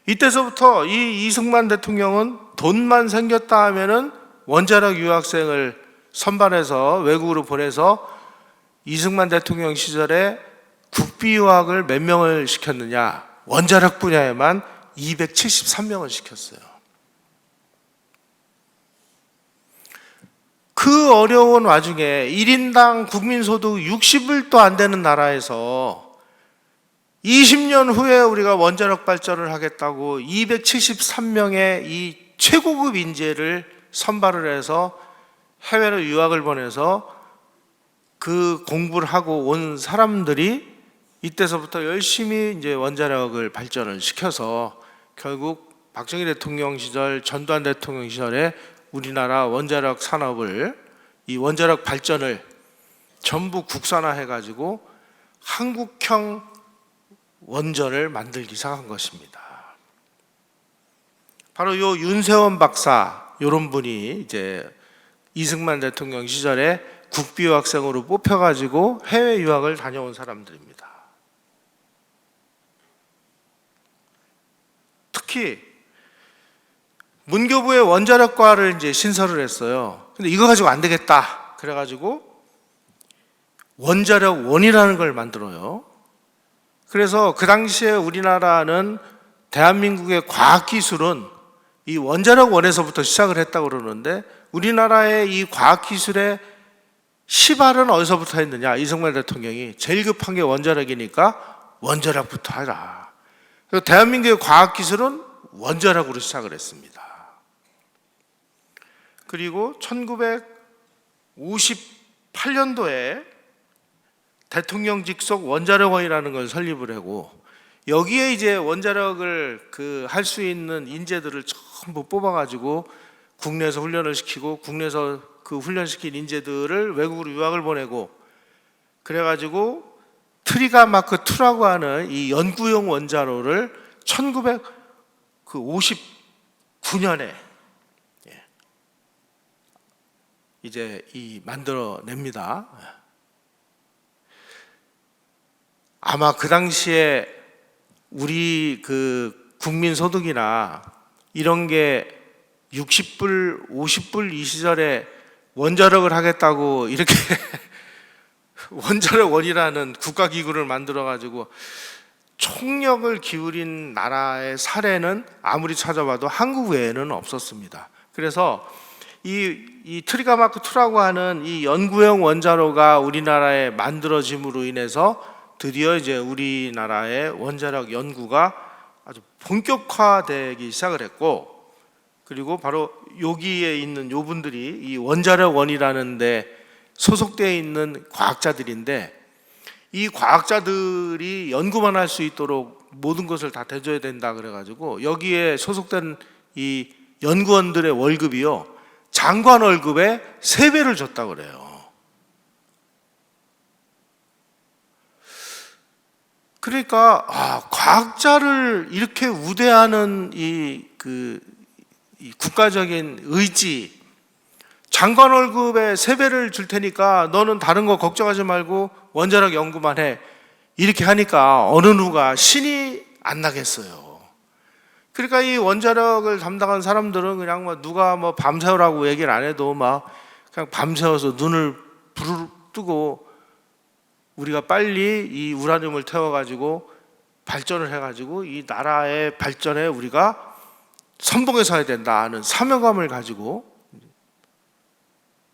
이때서부터 이 이승만 대통령은 돈만 생겼다 하면은 원자력 유학생을 선발해서 외국으로 보내서 이승만 대통령 시절에 국비 유학을 몇 명을 시켰느냐? 원자력 분야에만 273명을 시켰어요. 그 어려운 와중에 1인당 국민소득 60불도 안 되는 나라에서 20년 후에 우리가 원자력 발전을 하겠다고 273명의 이 최고급 인재를 선발을 해서 해외로 유학을 보내서 그 공부를 하고 온 사람들이 이때서부터 열심히 이제 원자력을 발전을 시켜서 결국 박정희 대통령 시절, 전두환 대통령 시절에 우리나라 원자력 산업을, 이 원자력 발전을 전부 국산화해 가지고 한국형 원전을 만들기 시작한 것입니다. 바로 요 윤세원 박사 이런 분이 이제 이승만 대통령 시절에 국비 유학생으로 뽑혀 가지고 해외 유학을 다녀온 사람들입니다. 특히 문교부의 원자력과를 이제 신설을 했어요. 근데 이거 가지고 안 되겠다. 그래가지고 원자력원이라는 걸 만들어요. 그래서 그 당시에 우리나라는 대한민국의 과학기술은 이 원자력원에서부터 시작을 했다고 그러는데 우리나라의 이 과학기술의 시발은 어디서부터 했느냐? 이승만 대통령이 제일 급한 게 원자력이니까 원자력부터 하라. 그래서 대한민국의 과학기술은 원자력으로 시작을 했습니다. 그리고 1958년도에 대통령 직속 원자력원이라는 걸 설립을 하고, 여기에 이제 원자력을 할 수 있는 인재들을 전부 뽑아가지고 국내에서 훈련을 시키고 국내에서 그 훈련시킨 인재들을 외국으로 유학을 보내고 그래가지고 트리가 마크 2라고 하는 이 연구용 원자로를 1959년에 이제 만들어냅니다. 아마 그 당시에 우리 그 국민 소득이나 이런 게 60불, 50불 이 시절에 원자력을 하겠다고 이렇게 원자력원이라는 국가기구를 만들어가지고 총력을 기울인 나라의 사례는 아무리 찾아봐도 한국 외에는 없었습니다. 그래서 이 트리가 마크 2라고 하는 이 연구용 원자로가 우리나라에 만들어짐으로 인해서 드디어 이제 우리나라의 원자력 연구가 아주 본격화되기 시작을 했고, 그리고 바로 여기에 있는 요 분들이 이 원자력원이라는 데 소속되어 있는 과학자들인데, 이 과학자들이 연구만 할 수 있도록 모든 것을 다 대줘야 된다 그래가지고 여기에 소속된 이 연구원들의 월급이요, 장관 월급의 3배를 줬다고 그래요. 그러니까 과학자를 이렇게 우대하는 이 국가적인 의지, 장관 월급의 3배를 줄 테니까 너는 다른 거 걱정하지 말고 원자력 연구만 해, 이렇게 하니까 어느 누가 신이 안 나겠어요. 그러니까 이 원자력을 담당한 사람들은 그냥 누가 밤새우라고 얘기를 안 해도 그냥 밤새워서 눈을 부르르 뜨고 우리가 빨리 이 우라늄을 태워가지고 발전을 해가지고 이 나라의 발전에 우리가 선봉에 서야 된다 하는 사명감을 가지고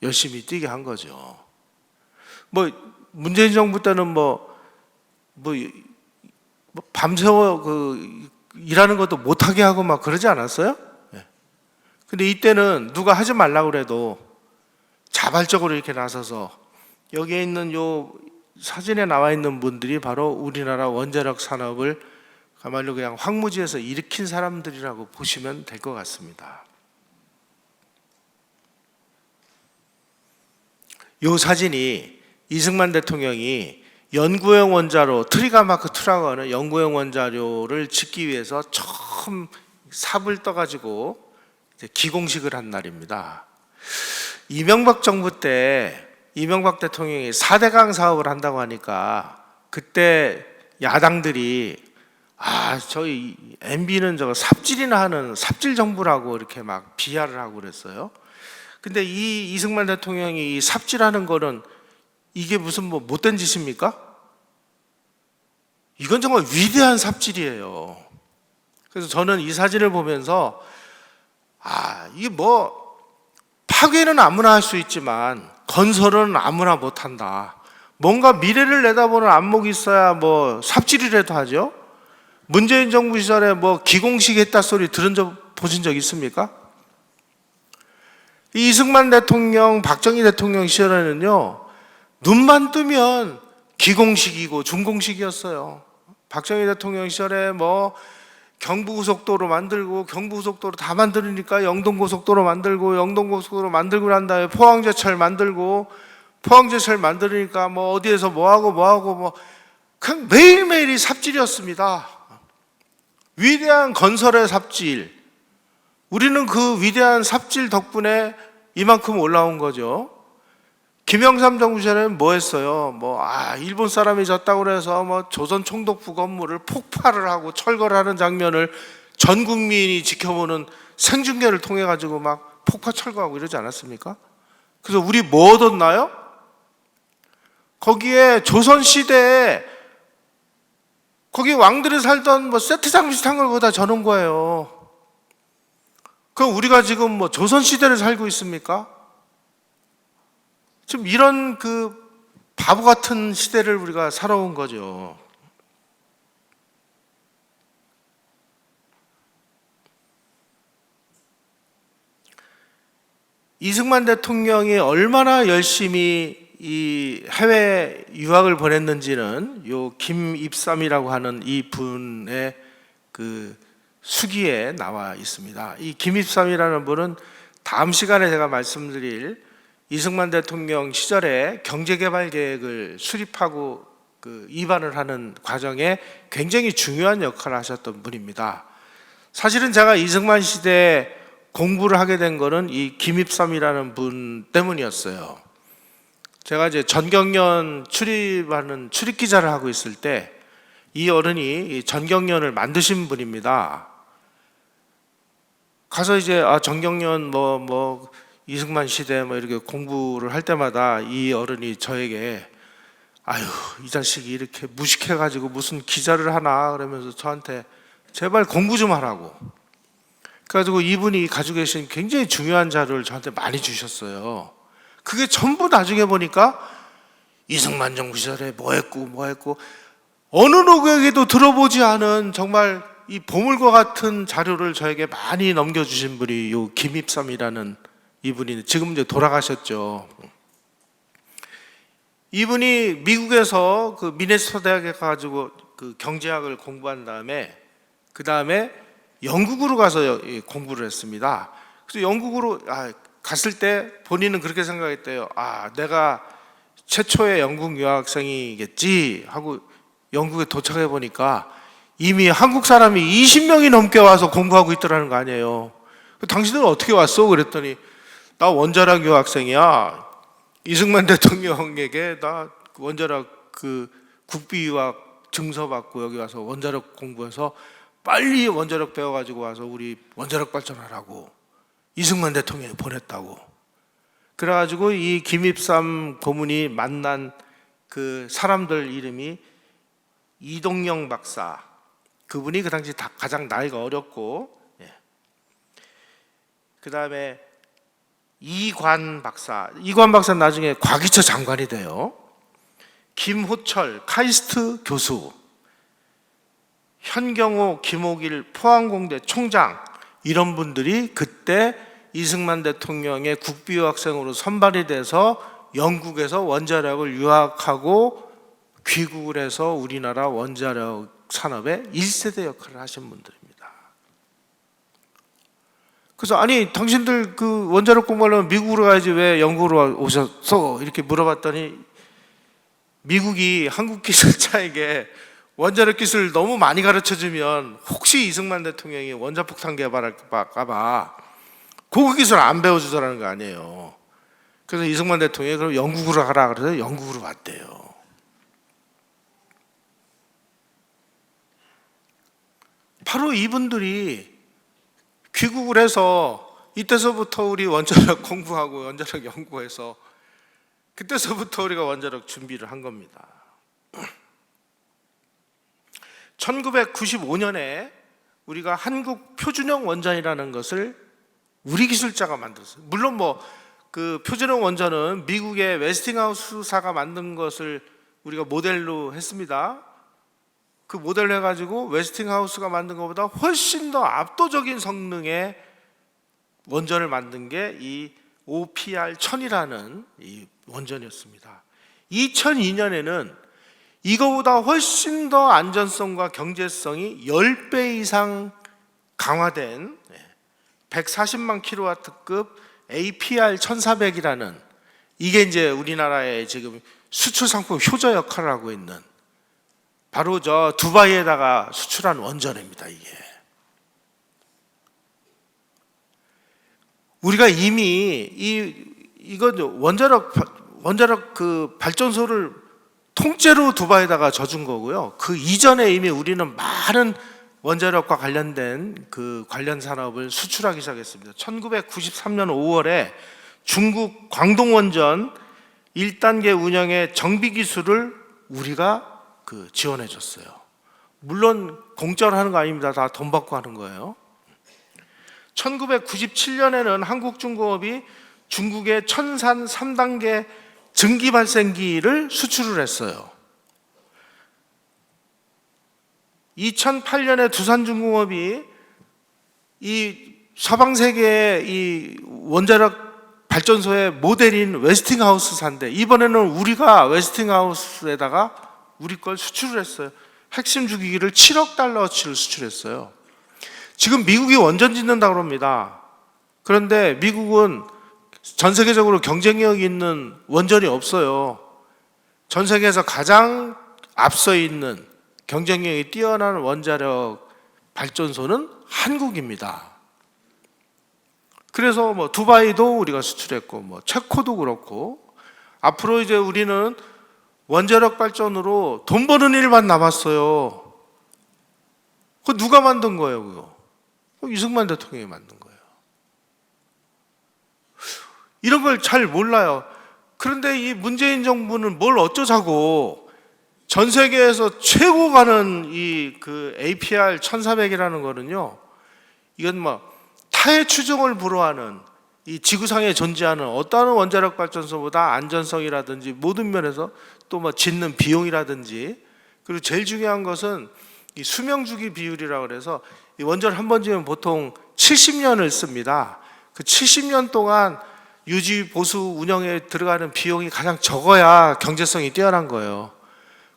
열심히 뛰게 한 거죠. 문재인 정부 때는 밤새워 일하는 것도 못하게 하고 그러지 않았어요? 근데 이때는 누가 하지 말라고 그래도 자발적으로 이렇게 나서서, 여기에 있는 요 사진에 나와 있는 분들이 바로 우리나라 원자력 산업을 가만히 그냥 황무지에서 일으킨 사람들이라고 보시면 될 것 같습니다. 요 사진이 이승만 대통령이 연구용 원자로 트리가 마크 2라고 하는 연구용 원자로를 짓기 위해서 처음 삽을 떠가지고 이제 기공식을 한 날입니다. 이명박 정부 때 이명박 대통령이 4대강 사업을 한다고 하니까 그때 야당들이 저희 MB는 저거 삽질이나 하는 삽질 정부라고 이렇게 비하를 하고 그랬어요. 근데 이 이승만 대통령이 이 삽질하는 거는 이게 무슨 못된 짓입니까? 이건 정말 위대한 삽질이에요. 그래서 저는 이 사진을 보면서 이게 파괴는 아무나 할 수 있지만 건설은 아무나 못한다. 뭔가 미래를 내다보는 안목이 있어야 삽질이라도 하죠. 문재인 정부 시절에 기공식 했다 소리 보신 적 있습니까? 이승만 대통령, 박정희 대통령 시절에는요, 눈만 뜨면 기공식이고 중공식이었어요. 박정희 대통령 시절에 경부고속도로 만들고, 경부고속도로 다 만들으니까 영동고속도로 만들고, 영동고속도로 만들고 난 다음에 포항제철 만들고, 포항제철 만들으니까 어디에서 뭐하고 그냥 매일매일이 삽질이었습니다. 위대한 건설의 삽질. 우리는 그 위대한 삽질 덕분에 이만큼 올라온 거죠. 김영삼 정부 시절에는 뭐 했어요? 일본 사람이 졌다고 그래서 조선 총독부 건물을 폭발을 하고 철거를 하는 장면을 전 국민이 지켜보는 생중계를 통해 가지고 폭파 철거하고 이러지 않았습니까? 그래서 우리 뭐 얻었나요? 거기에 조선 시대에 거기 왕들이 살던 세트장 비슷한 걸 거기다 저는 거예요. 그럼 우리가 지금 조선 시대를 살고 있습니까? 지금 이런 바보 같은 시대를 우리가 살아온 거죠. 이승만 대통령이 얼마나 열심히 이 해외 유학을 보냈는지는 요 김입삼이라고 하는 이 분의 그 수기에 나와 있습니다. 이 김입삼이라는 분은 다음 시간에 제가 말씀드릴 이승만 대통령 시절에 경제개발 계획을 수립하고 그 입안을 하는 과정에 굉장히 중요한 역할을 하셨던 분입니다. 사실은 제가 이승만 시대에 공부를 하게 된 거는 이 김입삼이라는 분 때문이었어요. 제가 이제 전경련 출입하는 출입 기자를 하고 있을 때 이 어른이 전경련을 만드신 분입니다. 가서 이제 전경련 뭐 이승만 시대 뭐 이렇게 공부를 할 때마다 이 어른이 저에게 아유 이 자식이 이렇게 무식해가지고 무슨 기자를 하나 그러면서 저한테 제발 공부 좀 하라고. 그래가지고 이분이 가지고 계신 굉장히 중요한 자료를 저한테 많이 주셨어요. 그게 전부 나중에 보니까 이승만 정부 시절에 뭐 했고 어느 누구에게도 들어보지 않은 정말 이 보물과 같은 자료를 저에게 많이 넘겨주신 분이 요 김입삼이라는 이분이 지금 이제 돌아가셨죠. 이분이 미국에서 그 미네소타 대학에 가가지고 그 경제학을 공부한 다음에 그 다음에 영국으로 가서 공부를 했습니다. 그래서 영국으로 갔을 때 본인은 그렇게 생각했대요. 내가 최초의 영국 유학생이겠지 하고 영국에 도착해 보니까 이미 한국 사람이 20명이 넘게 와서 공부하고 있더라는 거 아니에요. 당신은 어떻게 왔어? 그랬더니 나 원자력 유학생이야. 이승만 대통령에게 나 원자력 그 국비 유학 증서 받고 여기 와서 원자력 공부해서 빨리 원자력 배워가지고 와서 우리 원자력 발전하라고 이승만 대통령이 보냈다고. 그래가지고 이 김입삼 고문이 만난 그 사람들 이름이 이동영 박사, 그분이 그 당시 가장 나이가 어렸고, 그 다음에 이관 박사는 나중에 과기처 장관이 돼요. 김호철 카이스트 교수, 현경호, 김옥일 포항공대 총장, 이런 분들이 그때 이승만 대통령의 국비유학생으로 선발이 돼서 영국에서 원자력을 유학하고 귀국을 해서 우리나라 원자력 산업의 1세대 역할을 하신 분들입니다. 그래서 아니 당신들 그 원자력 공부하려면 미국으로 가야지 왜 영국으로 오셨어? 이렇게 물어봤더니 미국이 한국 기술자에게 원자력 기술을 너무 많이 가르쳐주면 혹시 이승만 대통령이 원자폭탄 개발할까 봐 그 기술 안 배워주더라는 거 아니에요. 그래서 이승만 대통령이 그럼 영국으로 가라 그래서 영국으로 왔대요. 바로 이분들이 귀국을 해서 이때서부터 우리 원자력 공부하고 원자력 연구해서 그때서부터 우리가 원자력 준비를 한 겁니다. 1995년에 우리가 한국 표준형 원전이라는 것을 우리 기술자가 만들었어요. 물론 그 표준형 원전은 미국의 웨스팅하우스사가 만든 것을 우리가 모델로 했습니다. 그 모델로 해가지고 웨스팅하우스가 만든 것보다 훨씬 더 압도적인 성능의 원전을 만든 게 이 OPR-1000이라는 이 원전이었습니다. 2002년에는 이거보다 훨씬 더 안전성과 경제성이 10배 이상 강화된 140만 킬로와트급 APR-1400이라는 이게 이제 우리나라의 지금 수출 상품 효자 역할을 하고 있는 바로 저 두바이에다가 수출한 원전입니다. 이게 우리가 이미 이거 원자력 그 발전소를 통째로 두바이에다가 져준 거고요. 그 이전에 이미 우리는 많은 원자력과 관련된 그 관련 산업을 수출하기 시작했습니다. 1993년 5월에 중국 광동원전 1단계 운영의 정비 기술을 우리가 그 지원해 줬어요. 물론 공짜로 하는 거 아닙니다. 다 돈 받고 하는 거예요. 1997년에는 한국중공업이 중국의 천산 3단계 증기 발생기를 수출을 했어요. 2008년에 두산중공업이 이 서방 세계의 이 원자력 발전소의 모델인 웨스팅하우스사인데 이번에는 우리가 웨스팅하우스에다가 우리 걸 수출을 했어요. 핵심 주기기를 7억 달러어치를 수출했어요. 지금 미국이 원전 짓는다고 합니다. 그런데 미국은 전 세계적으로 경쟁력 있는 원전이 없어요. 전 세계에서 가장 앞서 있는 경쟁력이 뛰어난 원자력 발전소는 한국입니다. 그래서 뭐 두바이도 우리가 수출했고 뭐 체코도 그렇고 앞으로 이제 우리는 원자력 발전으로 돈 버는 일만 남았어요. 그거 누가 만든 거예요, 그거? 이승만 대통령이 만든 거예요. 이런 걸 잘 몰라요. 그런데 이 문재인 정부는 뭘 어쩌자고 전 세계에서 최고 가는 이 그 APR 1400이라는 거는요, 이건 뭐 타의 추종을 불허하는 이 지구상에 존재하는 어떠한 원자력 발전소보다 안전성이라든지 모든 면에서 또 뭐 짓는 비용이라든지 그리고 제일 중요한 것은 이 수명주기 비율이라고 그래서 이 원전 한 번 지으면 보통 70년을 씁니다. 그 70년 동안 유지 보수 운영에 들어가는 비용이 가장 적어야 경제성이 뛰어난 거예요.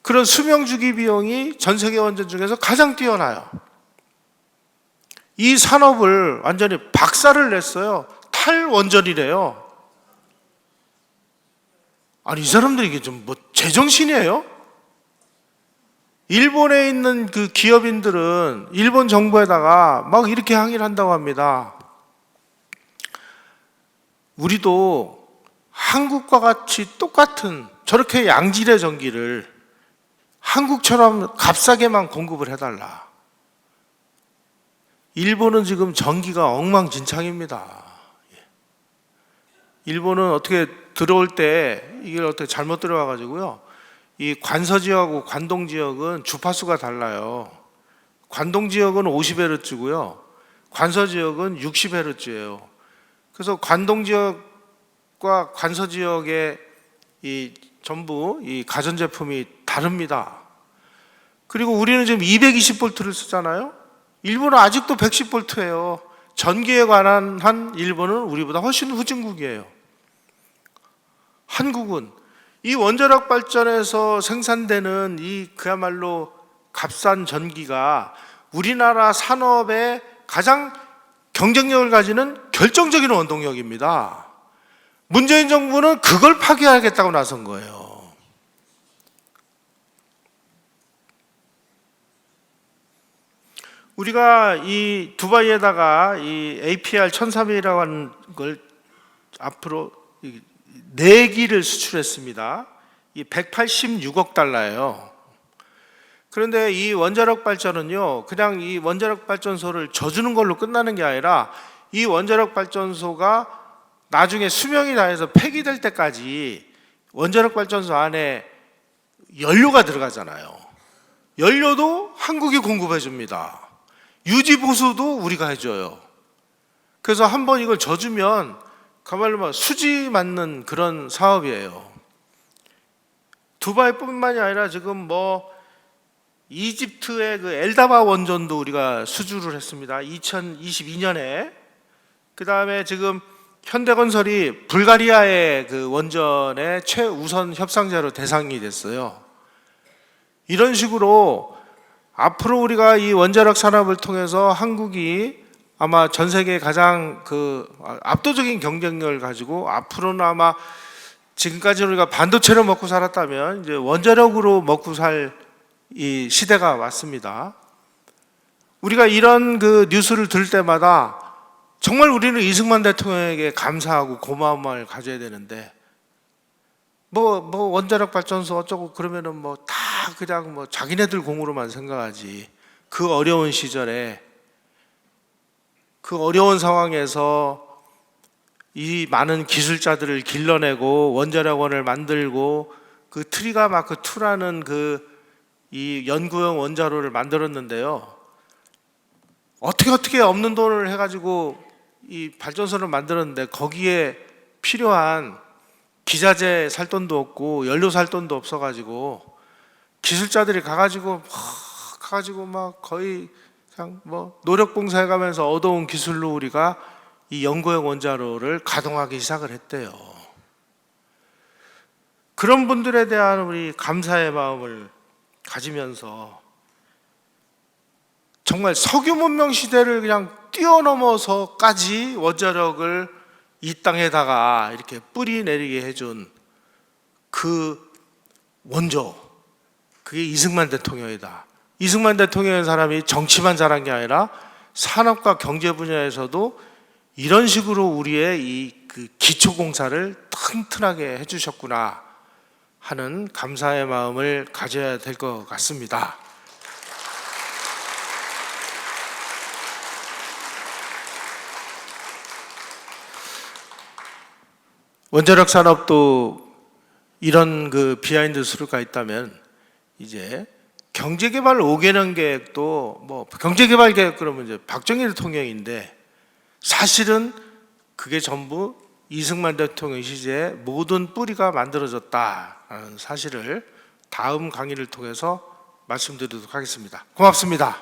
그런 수명주기 비용이 전 세계 원전 중에서 가장 뛰어나요. 이 산업을 완전히 박살을 냈어요. 탈원전이래요. 아니 이 사람들이 이게 좀 뭐 제정신이에요? 일본에 있는 그 기업인들은 일본 정부에다가 막 이렇게 항의를 한다고 합니다. 우리도 한국과 같이 똑같은 저렇게 양질의 전기를 한국처럼 값싸게만 공급을 해달라. 일본은 지금 전기가 엉망진창입니다. 일본은 어떻게 들어올 때 이게 어떻게 잘못 들어와가지고요, 이 관서 지역하고 관동 지역은 주파수가 달라요. 관동 지역은 50Hz고요, 관서 지역은 60Hz예요. 그래서 관동 지역과 관서 지역의 이 전부 이 가전제품이 다릅니다. 그리고 우리는 지금 220V를 쓰잖아요. 일본은 아직도 110V예요. 전기에 관한 한 일본은 우리보다 훨씬 후진국이에요. 한국은 이 원자력 발전에서 생산되는 이 그야말로 값싼 전기가 우리나라 산업의 가장 경쟁력을 가지는 결정적인 원동력입니다. 문재인 정부는 그걸 파괴하겠다고 나선 거예요. 우리가 이 두바이에다가 이 APR 1300이라고 하는 걸 앞으로 4기를 수출했습니다. 이 186억 달러예요. 그런데 이 원자력 발전은요, 그냥 이 원자력 발전소를 져주는 걸로 끝나는 게 아니라 이 원자력 발전소가 나중에 수명이 다해서 폐기될 때까지 원자력 발전소 안에 연료가 들어가잖아요. 연료도 한국이 공급해 줍니다. 유지 보수도 우리가 해줘요. 그래서 한번 이걸 져주면 그야말로 막 수지 맞는 그런 사업이에요. 두바이뿐만이 아니라 지금 뭐 이집트의 그 엘다바 원전도 우리가 수주를 했습니다. 2022년에. 그 다음에 지금 현대건설이 불가리아의 그 원전의 최우선 협상자로 대상이 됐어요. 이런 식으로 앞으로 우리가 이 원자력 산업을 통해서 한국이 아마 전 세계 가장 그 압도적인 경쟁력을 가지고 앞으로는 아마 지금까지 우리가 반도체로 먹고 살았다면 이제 원자력으로 먹고 살 이 시대가 왔습니다. 우리가 이런 그 뉴스를 들을 때마다 정말 우리는 이승만 대통령에게 감사하고 고마운 마음을 가져야 되는데 뭐 원자력 발전소 어쩌고 그러면은 뭐 다 그냥 뭐 자기네들 공으로만 생각하지. 그 어려운 시절에 그 어려운 상황에서 이 많은 기술자들을 길러내고 원자력원을 만들고 그 트리가마크 2라는 그 이 연구용 원자로를 만들었는데요. 어떻게 없는 돈을 해가지고 이 발전소를 만들었는데 거기에 필요한 기자재 살 돈도 없고 연료 살 돈도 없어가지고 기술자들이 가가지고 막 거의 그냥 뭐 노력봉사해가면서 얻어온 기술로 우리가 이 연구용 원자로를 가동하기 시작을 했대요. 그런 분들에 대한 우리 감사의 마음을 가지면서 정말 석유 문명 시대를 그냥 뛰어넘어서까지 원자력을 이 땅에다가 이렇게 뿌리 내리게 해준 그 원조, 그게 이승만 대통령이다. 이승만 대통령의 사람이 정치만 잘한 게 아니라 산업과 경제 분야에서도 이런 식으로 우리의 이 그 기초공사를 튼튼하게 해주셨구나 하는 감사의 마음을 가져야 될 것 같습니다. 원자력 산업도 이런 그 비하인드 스토리가 있다면 이제 경제개발 5개년 계획도 뭐 경제개발 계획 그러면 이제 박정희 대통령인데 사실은 그게 전부 이승만 대통령 시절에 모든 뿌리가 만들어졌다는 사실을 다음 강의를 통해서 말씀드리도록 하겠습니다. 고맙습니다.